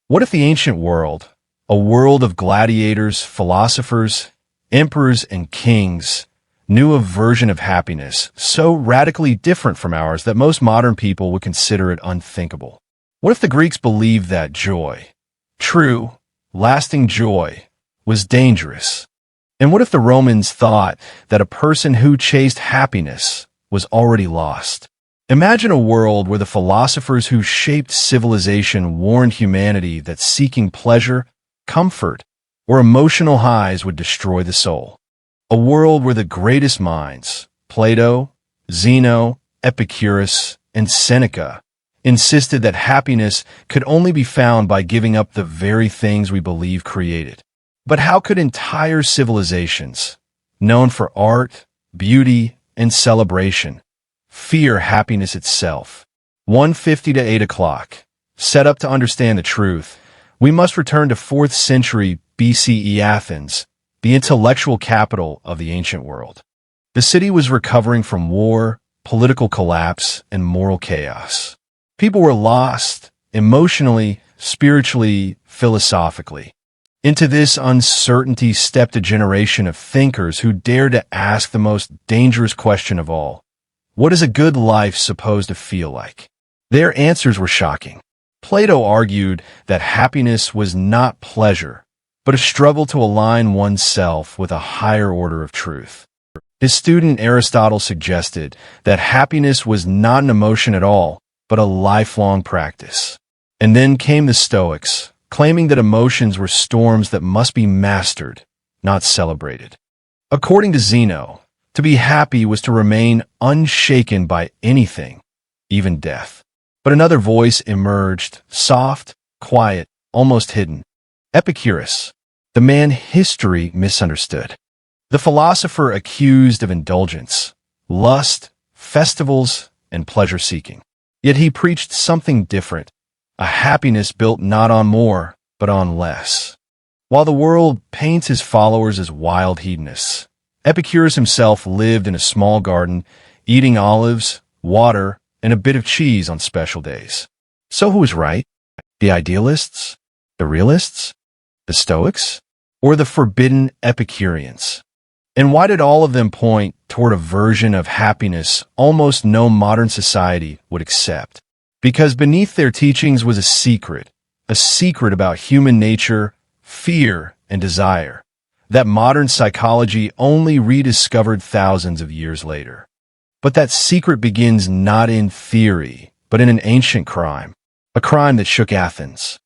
What if the ancient world, a world of gladiators, philosophers, emperors, and kings, knew a version of happiness so radically different from ours that most modern people would consider it unthinkable? What if the Greeks believed that joy, true, lasting joy, was dangerous? And what if the Romans thought that a person who chased happiness was already lost? Imagine a world where the philosophers who shaped civilization warned humanity that seeking pleasure, comfort, or emotional highs would destroy the soul. A world where the greatest minds, Plato, Zeno, Epicurus, and Seneca, insisted that happiness could only be found by giving up the very things we believe created. But how could entire civilizations, known for art, beauty, and celebration, fear happiness itself? 1:50 to 8 o'clock. Set up to understand the truth, we must return to 4th century BCE Athens, the intellectual capital of the ancient world. The city was recovering from war, political collapse, and moral chaos. People were lost, emotionally, spiritually, philosophically. Into this uncertainty stepped a generation of thinkers who dared to ask the most dangerous question of all: what is a good life supposed to feel like? Their answers were shocking. Plato argued that happiness was not pleasure, but a struggle to align oneself with a higher order of truth. His student Aristotle suggested that happiness was not an emotion at all, but a lifelong practice. And then came the Stoics, claiming that emotions were storms that must be mastered, not celebrated. According to Zeno, to be happy was to remain unshaken by anything, even death. But another voice emerged, soft, quiet, almost hidden. Epicurus, the man history misunderstood. The philosopher accused of indulgence, lust, festivals, and pleasure-seeking. Yet he preached something different, a happiness built not on more, but on less. While the world paints his followers as wild hedonists, Epicurus himself lived in a small garden, eating olives, water, and a bit of cheese on special days. So who was right? The idealists? The realists? The Stoics? Or the forbidden Epicureans? And why did all of them point toward a version of happiness almost no modern society would accept? Because beneath their teachings was a secret about human nature, fear, and desire, that modern psychology only rediscovered thousands of years later. But that secret begins not in theory, but in an ancient crime, a crime that shook Athens,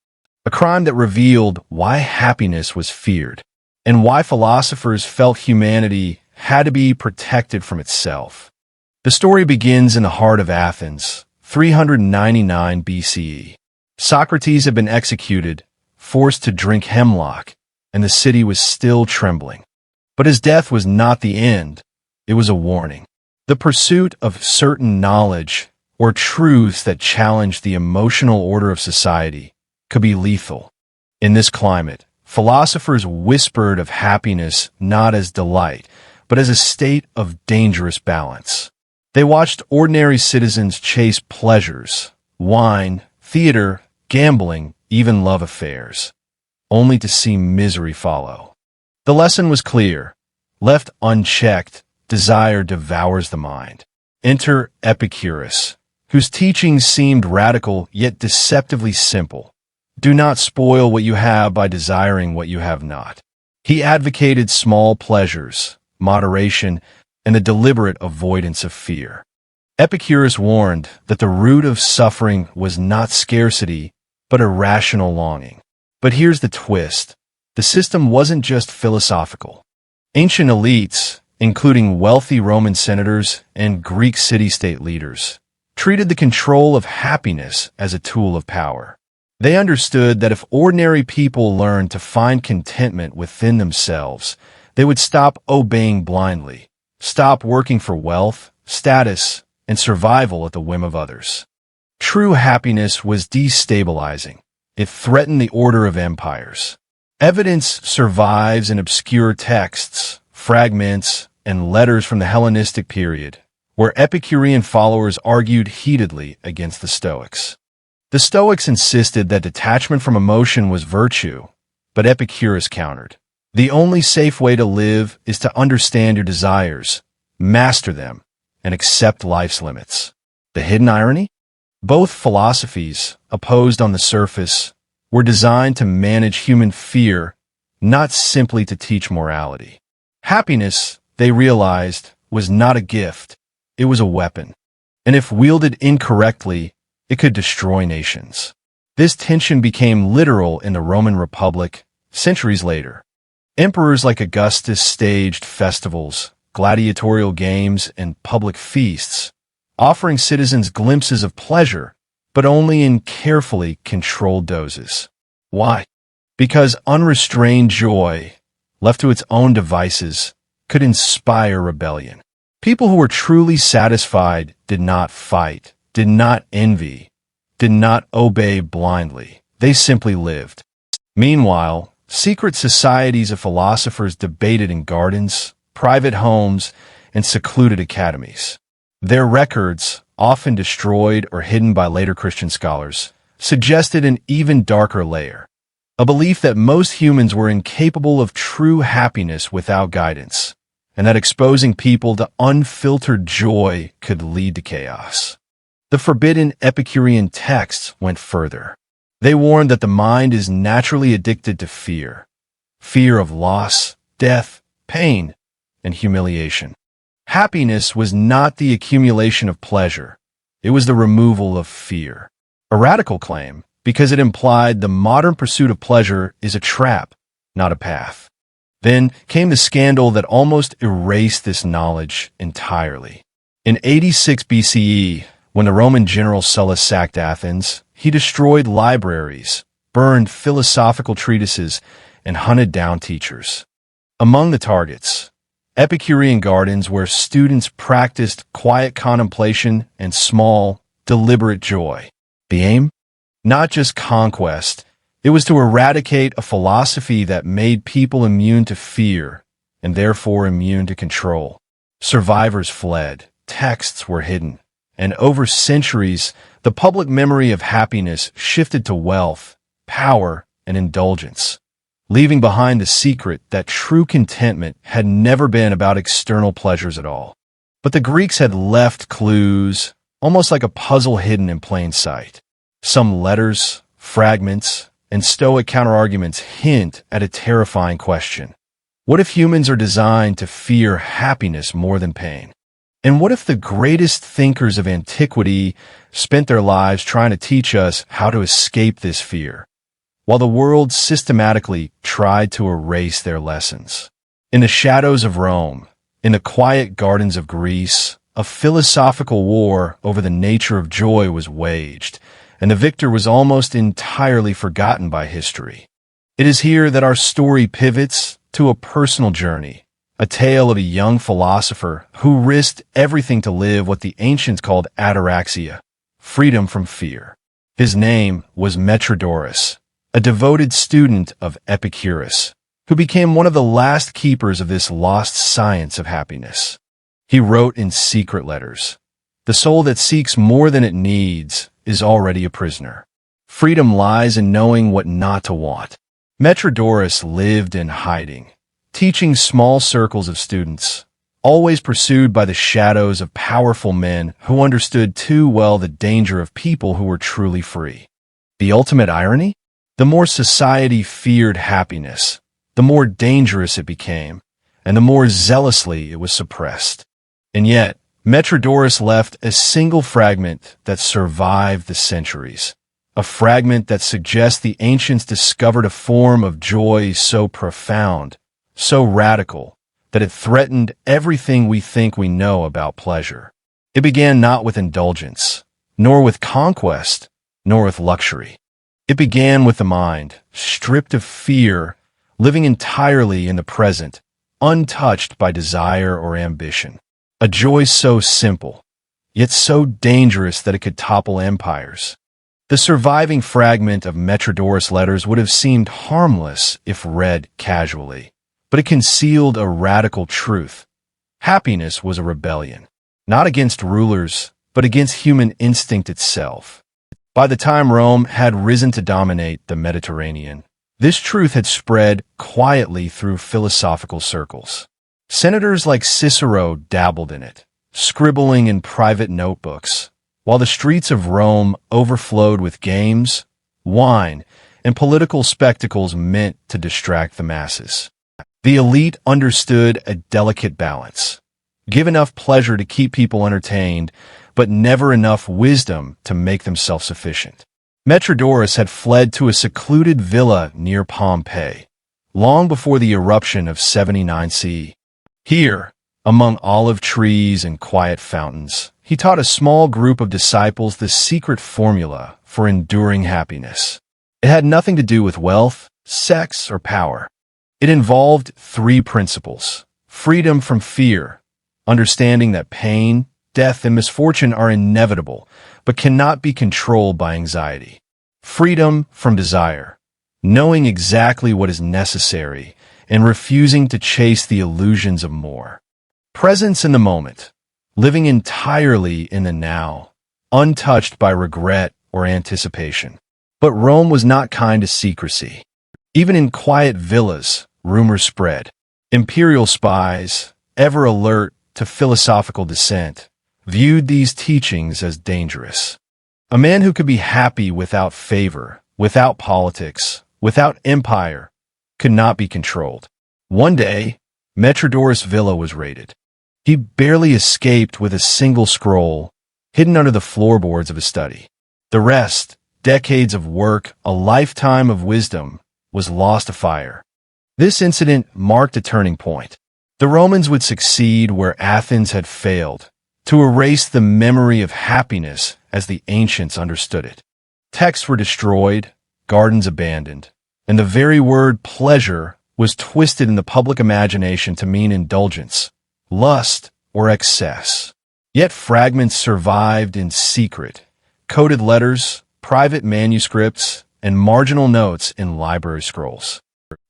a crime that revealed why happiness was feared, and why philosophers felt humanity had to be protected from itself. The story begins in the heart of Athens, 399 BCE. Socrates had been executed, forced to drink hemlock, and the city was still trembling. But his death was not the end, it was a warning. The pursuit of certain knowledge, or truths that challenged the emotional order of society, could be lethal. In this climate, philosophers whispered of happiness not as delight, but as a state of dangerous balance. They watched ordinary citizens chase pleasures, wine, theater, gambling, even love affairs, only to see misery follow. The lesson was clear: left unchecked, desire devours the mind. Enter Epicurus, whose teachings seemed radical yet deceptively simple. Do not spoil what you have by desiring what you have not. He advocated small pleasures, moderation, and the deliberate avoidance of fear. Epicurus warned that the root of suffering was not scarcity, but irrational longing. But here's the twist: the system wasn't just philosophical. Ancient elites, including wealthy Roman senators and Greek city-state leaders, treated the control of happiness as a tool of power. They understood that if ordinary people learned to find contentment within themselves, they would stop obeying blindly, stop working for wealth, status, and survival at the whim of others. True happiness was destabilizing. It threatened the order of empires. Evidence survives in obscure texts, fragments, and letters from the Hellenistic period, where Epicurean followers argued heatedly against the Stoics. The Stoics insisted that detachment from emotion was virtue, but Epicurus countered. The only safe way to live is to understand your desires, master them, and accept life's limits. The hidden irony? Both philosophies, opposed on the surface, were designed to manage human fear, not simply to teach morality. Happiness, they realized, was not a gift, it was a weapon. And if wielded incorrectly, it could destroy nations. This tension became literal in the Roman Republic centuries later. Emperors like Augustus staged festivals, gladiatorial games, and public feasts, offering citizens glimpses of pleasure, but only in carefully controlled doses. Why? Because unrestrained joy, left to its own devices, could inspire rebellion. People who were truly satisfied did not fight, did not envy, did not obey blindly. They simply lived. Meanwhile, secret societies of philosophers debated in gardens, private homes, and secluded academies. Their records, often destroyed or hidden by later Christian scholars, suggested an even darker layer, a belief that most humans were incapable of true happiness without guidance, and that exposing people to unfiltered joy could lead to chaos. The forbidden Epicurean texts went further. They warned that the mind is naturally addicted to fear of loss, death, pain, and humiliation. Happiness was not the accumulation of pleasure, it was the removal of fear. A radical claim, because it implied the modern pursuit of pleasure is a trap, not a path. Then came the scandal that almost erased this knowledge entirely. In 86 BCE, when the Roman general Sulla sacked Athens, he destroyed libraries, burned philosophical treatises, and hunted down teachers. Among the targets, Epicurean gardens where students practiced quiet contemplation and small, deliberate joy. The aim? Not just conquest, it was to eradicate a philosophy that made people immune to fear and therefore immune to control. Survivors fled, texts were hidden, and over centuries, the public memory of happiness shifted to wealth, power, and indulgence, leaving behind the secret that true contentment had never been about external pleasures at all. But the Greeks had left clues, almost like a puzzle hidden in plain sight. Some letters, fragments, and Stoic counterarguments hint at a terrifying question. What if humans are designed to fear happiness more than pain? And what if the greatest thinkers of antiquity spent their lives trying to teach us how to escape this fear, while the world systematically tried to erase their lessons? In the shadows of Rome, in the quiet gardens of Greece, a philosophical war over the nature of joy was waged, and the victor was almost entirely forgotten by history. It is here that our story pivots to a personal journey, a tale of a young philosopher who risked everything to live what the ancients called ataraxia, freedom from fear. His name was Metrodorus, a devoted student of Epicurus, who became one of the last keepers of this lost science of happiness. He wrote in secret letters, "The soul that seeks more than it needs is already a prisoner. Freedom lies in knowing what not to want." Metrodorus lived in hiding, teaching small circles of students, always pursued by the shadows of powerful men who understood too well the danger of people who were truly free. The ultimate irony? The more society feared happiness, the more dangerous it became, and the more zealously it was suppressed. And yet, Metrodorus left a single fragment that survived the centuries, a fragment that suggests the ancients discovered a form of joy so profound, so radical, that it threatened everything we think we know about pleasure. It began not with indulgence, nor with conquest, nor with luxury. It began with the mind, stripped of fear, living entirely in the present, untouched by desire or ambition. A joy so simple, yet so dangerous that it could topple empires. The surviving fragment of Metrodorus' letters would have seemed harmless if read casually, but it concealed a radical truth. Happiness was a rebellion, not against rulers, but against human instinct itself. By the time Rome had risen to dominate the Mediterranean, this truth had spread quietly through philosophical circles. Senators like Cicero dabbled in it, scribbling in private notebooks, while the streets of Rome overflowed with games, wine, and political spectacles meant to distract the masses. The elite understood a delicate balance. Give enough pleasure to keep people entertained, but never enough wisdom to make them self-sufficient. Metrodorus had fled to a secluded villa near Pompeii, long before the eruption of 79 CE. Here, among olive trees and quiet fountains, he taught a small group of disciples the secret formula for enduring happiness. It had nothing to do with wealth, sex, or power. It involved three principles: freedom from fear, understanding that pain, death, and misfortune are inevitable, but cannot be controlled by anxiety. Freedom from desire, knowing exactly what is necessary and refusing to chase the illusions of more. Presence in the moment, living entirely in the now, untouched by regret or anticipation. But Rome was not kind to secrecy. Even in quiet villas, rumors spread. Imperial spies, ever alert to philosophical dissent, viewed these teachings as dangerous. A man who could be happy without favor, without politics, without empire, could not be controlled. One day, Metrodorus' villa was raided. He barely escaped with a single scroll, hidden under the floorboards of his study. The rest, decades of work, a lifetime of wisdom, was lost to fire. This incident marked a turning point. The Romans would succeed where Athens had failed, to erase the memory of happiness as the ancients understood it. Texts were destroyed, gardens abandoned, and the very word pleasure was twisted in the public imagination to mean indulgence, lust, or excess. Yet fragments survived in secret, coded letters, private manuscripts, and marginal notes in library scrolls.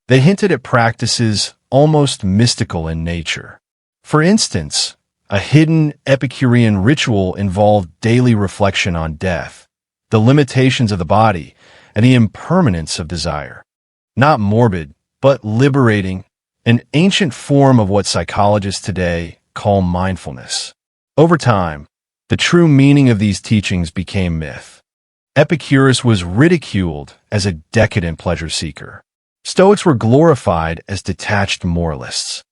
They hinted at practices almost mystical in nature. For instance, a hidden Epicurean ritual involved daily reflection on death, the limitations of the body, and the impermanence of desire. Not morbid, but liberating, an ancient form of what psychologists today call mindfulness. Over time, the true meaning of these teachings became myth. Epicurus was ridiculed as a decadent pleasure seeker. Stoics were glorified as detached moralists.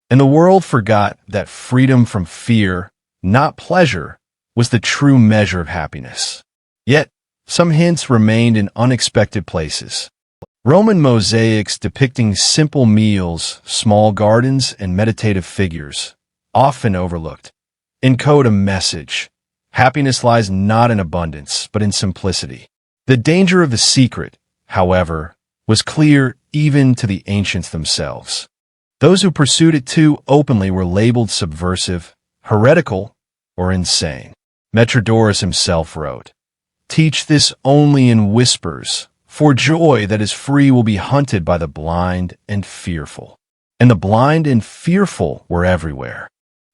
And the world forgot that freedom from fear, not pleasure, was the true measure of happiness. Yet, some hints remained in unexpected places. Roman mosaics depicting simple meals, small gardens, and meditative figures, often overlooked, encode a message. Happiness lies not in abundance, but in simplicity. The danger of the secret, however, was clear even to the ancients themselves. Those who pursued it too openly were labeled subversive, heretical, or insane. Metrodorus himself wrote, "Teach this only in whispers, for joy that is free will be hunted by the blind and fearful." And the blind and fearful were everywhere.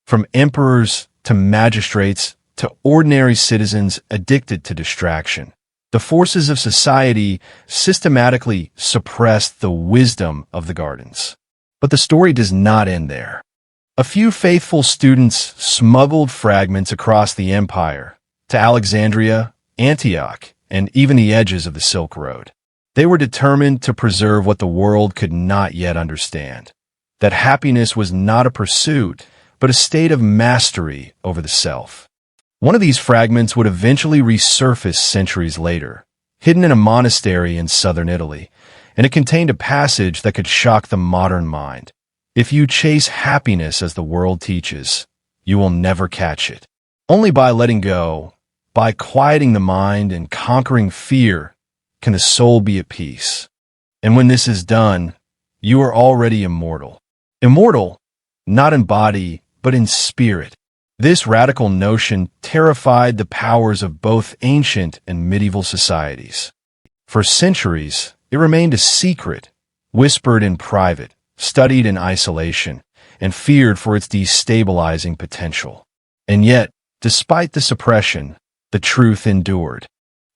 From emperors to magistrates to ordinary citizens addicted to distraction. The forces of society systematically suppressed the wisdom of the gardens. But the story does not end there. A few faithful students smuggled fragments across the empire to Alexandria, Antioch, and even the edges of the Silk Road. They were determined to preserve what the world could not yet understand, that happiness was not a pursuit, but a state of mastery over the self. One of these fragments would eventually resurface centuries later, hidden in a monastery in southern Italy, and it contained a passage that could shock the modern mind. If you chase happiness as the world teaches, you will never catch it. Only by letting go, by quieting the mind and conquering fear, can the soul be at peace. And when this is done, you are already immortal. Immortal, not in body, but in spirit. This radical notion terrified the powers of both ancient and medieval societies. For centuries, it remained a secret, whispered in private, studied in isolation, and feared for its destabilizing potential. And yet, despite the suppression, the truth endured.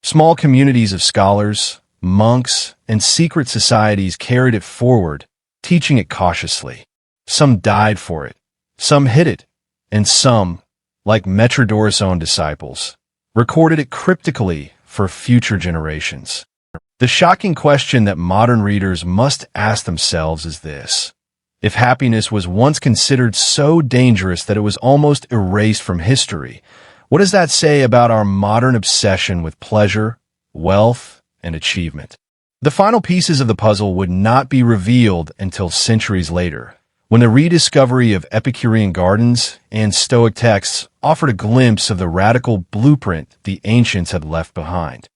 Small communities of scholars, monks, and secret societies carried it forward, teaching it cautiously. Some died for it, some hid it, and some, like Metrodorus' own disciples, recorded it cryptically for future generations. The shocking question that modern readers must ask themselves is this: if happiness was once considered so dangerous that it was almost erased from history, what does that say about our modern obsession with pleasure, wealth, and achievement? The final pieces of the puzzle would not be revealed until centuries later, when the rediscovery of Epicurean gardens and Stoic texts offered a glimpse of the radical blueprint the ancients had left behind.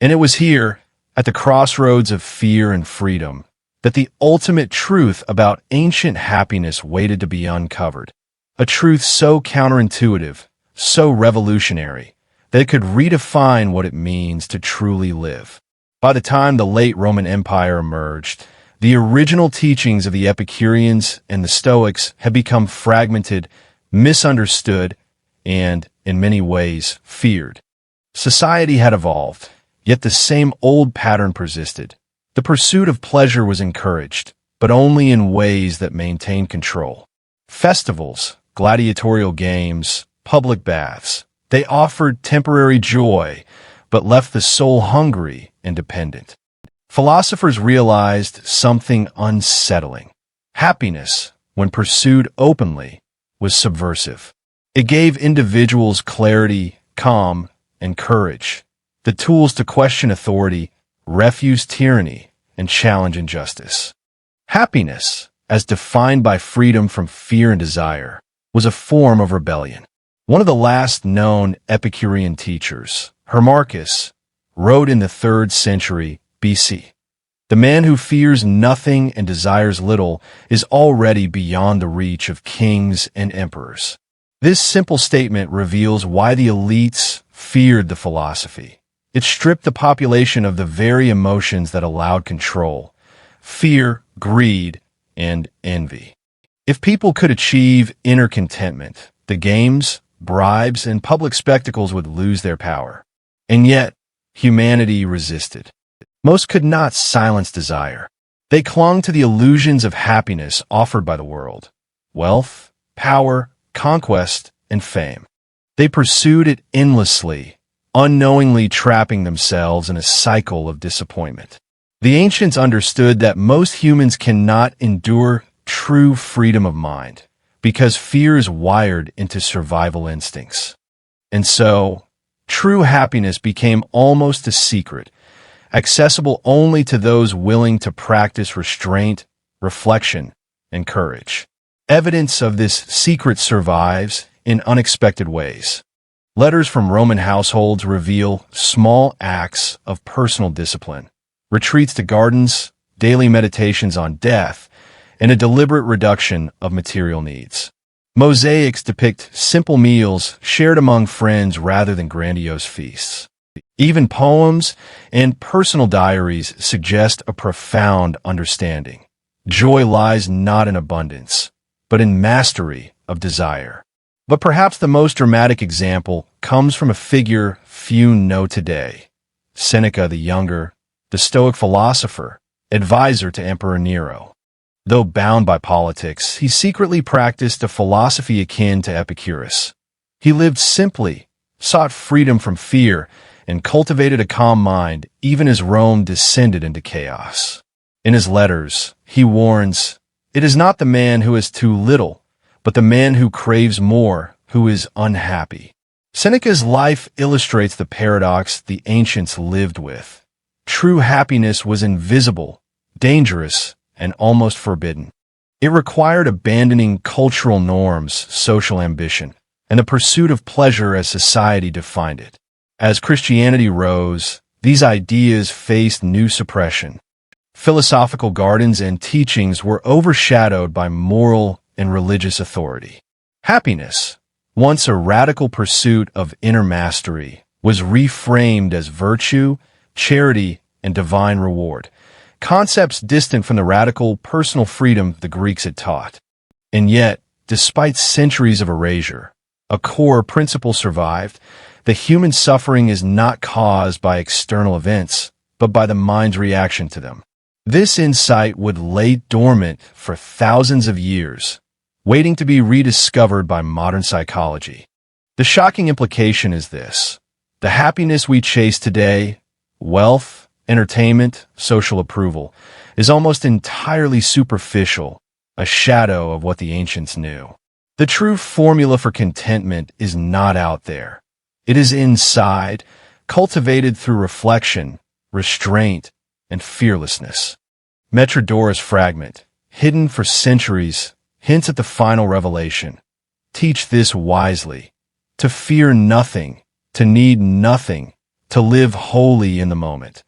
And it was here, at the crossroads of fear and freedom, that the ultimate truth about ancient happiness waited to be uncovered. A truth so counterintuitive, so revolutionary, that it could redefine what it means to truly live. By the time the late Roman Empire emerged, the original teachings of the Epicureans and the Stoics had become fragmented, misunderstood, and, in many ways, feared. Society had evolved, yet the same old pattern persisted. The pursuit of pleasure was encouraged, but only in ways that maintained control. Festivals, gladiatorial games, public baths, they offered temporary joy, but left the soul hungry and dependent. Philosophers realized something unsettling. Happiness, when pursued openly, was subversive. It gave individuals clarity, calm, and courage, the tools to question authority, refuse tyranny, and challenge injustice. Happiness, as defined by freedom from fear and desire, was a form of rebellion. One of the last known Epicurean teachers, Menoeceus, wrote in the 3rd century BC, "The man who fears nothing and desires little is already beyond the reach of kings and emperors." This simple statement reveals why the elites feared the philosophy. It stripped the population of the very emotions that allowed control: fear, greed, and envy. If people could achieve inner contentment, the games, bribes, and public spectacles would lose their power. And yet, humanity resisted. Most could not silence desire. They clung to the illusions of happiness offered by the world: wealth, power, conquest, and fame. They pursued it endlessly, unknowingly trapping themselves in a cycle of disappointment. The ancients understood that most humans cannot endure true freedom of mind, because fear is wired into survival instincts. And so, true happiness became almost a secret, accessible only to those willing to practice restraint, reflection, and courage. Evidence of this secret survives in unexpected ways. Letters from Roman households reveal small acts of personal discipline, retreats to gardens, daily meditations on death, and a deliberate reduction of material needs. Mosaics depict simple meals shared among friends rather than grandiose feasts. Even poems and personal diaries suggest a profound understanding. Joy lies not in abundance, but in mastery of desire. But perhaps the most dramatic example comes from a figure few know today: Seneca the Younger, the Stoic philosopher, advisor to Emperor Nero. Though bound by politics, he secretly practiced a philosophy akin to Epicurus. He lived simply, sought freedom from fear, and cultivated a calm mind even as Rome descended into chaos. In his letters, he warns, "It is not the man who has too little, but the man who craves more, who is unhappy." Seneca's life illustrates the paradox the ancients lived with. True happiness was invisible, dangerous, and almost forbidden. It required abandoning cultural norms, social ambition, and the pursuit of pleasure as society defined it. As Christianity rose, these ideas faced new suppression. Philosophical gardens and teachings were overshadowed by moral and religious authority. Happiness, once a radical pursuit of inner mastery, was reframed as virtue, charity, and divine reward, concepts distant from the radical personal freedom the Greeks had taught. And yet, despite centuries of erasure, a core principle survived: The human suffering is not caused by external events, but by the mind's reaction to them. This insight would lay dormant for thousands of years, waiting to be rediscovered by modern psychology. The shocking implication is this: the happiness we chase today, wealth, entertainment, social approval, is almost entirely superficial, a shadow of what the ancients knew. The true formula for contentment is not out there. It is inside, cultivated through reflection, restraint, and fearlessness. Metrodorus fragment, hidden for centuries, hints at the final revelation. Teach this wisely: to fear nothing, to need nothing, to live wholly in the moment.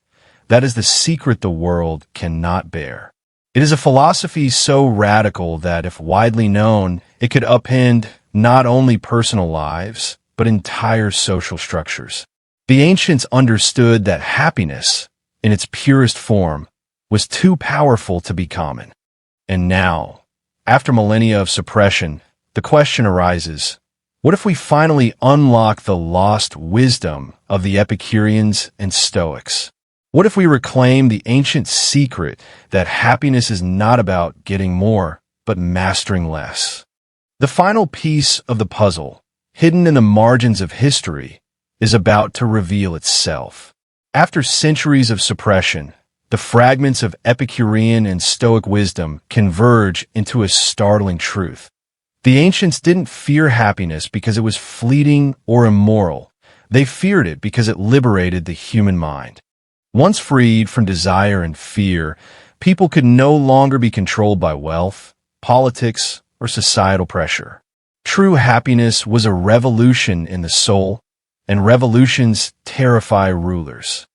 That is the secret the world cannot bear. It is a philosophy so radical that, if widely known, it could upend not only personal lives, but entire social structures. The ancients understood that happiness, in its purest form, was too powerful to be common. And now, after millennia of suppression, the question arises: what if we finally unlock the lost wisdom of the Epicureans and Stoics? What if we reclaim the ancient secret that happiness is not about getting more, but mastering less? The final piece of the puzzle, hidden in the margins of history, is about to reveal itself. After centuries of suppression, the fragments of Epicurean and Stoic wisdom converge into a startling truth. The ancients didn't fear happiness because it was fleeting or immoral. They feared it because it liberated the human mind. Once freed from desire and fear, people could no longer be controlled by wealth, politics, or societal pressure. True happiness was a revolution in the soul, and revolutions terrify rulers.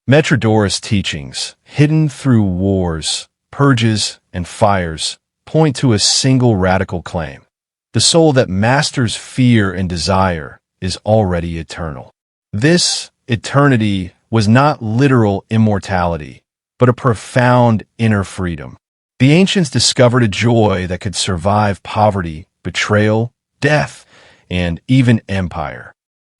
Metrodorus' teachings, hidden through wars, purges, and fires, point to a single radical claim: the soul that masters fear and desire is already eternal. This eternity was not literal immortality, but a profound inner freedom. The ancients discovered a joy that could survive poverty, betrayal, death, and even empire.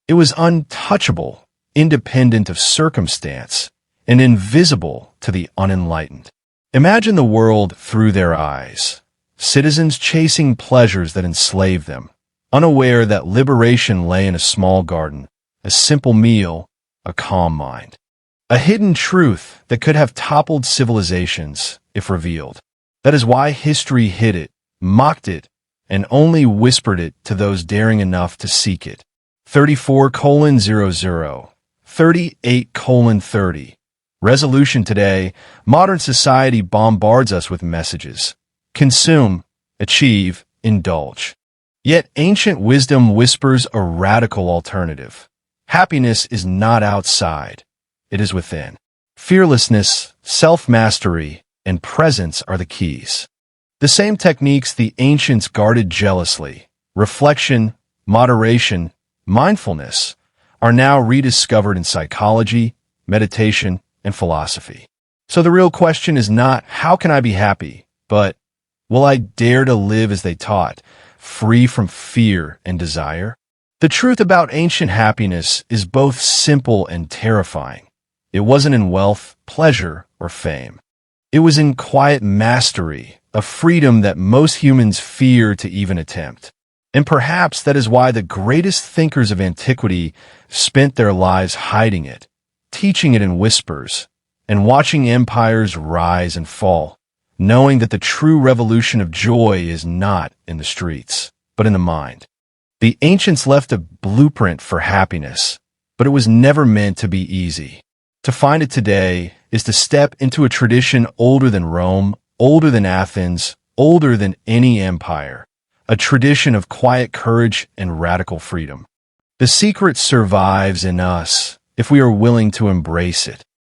It was untouchable, independent of circumstance, and invisible to the unenlightened. Imagine the world through their eyes, citizens chasing pleasures that enslaved them, unaware that liberation lay in a small garden, a simple meal, a calm mind. A hidden truth that could have toppled civilizations if revealed. That is why history hid it, mocked it, and only whispered it to those daring enough to seek it. 34:00, 38:30. Resolution today: modern society bombards us with messages. Consume, achieve, indulge. Yet ancient wisdom whispers a radical alternative. Happiness is not outside, it is within. Fearlessness, self-mastery, and presence are the keys. The same techniques the ancients guarded jealously, reflection, moderation, mindfulness, are now rediscovered in psychology, meditation, and philosophy. So the real question is not, how can I be happy, but will I dare to live as they taught, free from fear and desire? The truth about ancient happiness is both simple and terrifying. It wasn't in wealth, pleasure, or fame. It was in quiet mastery, a freedom that most humans fear to even attempt. And perhaps that is why the greatest thinkers of antiquity spent their lives hiding it, teaching it in whispers, and watching empires rise and fall, knowing that the true revolution of joy is not in the streets, but in the mind. The ancients left a blueprint for happiness, but it was never meant to be easy. To find it today is to step into a tradition older than Rome, older than Athens, older than any empire, a tradition of quiet courage and radical freedom. The secret survives in us if we are willing to embrace it.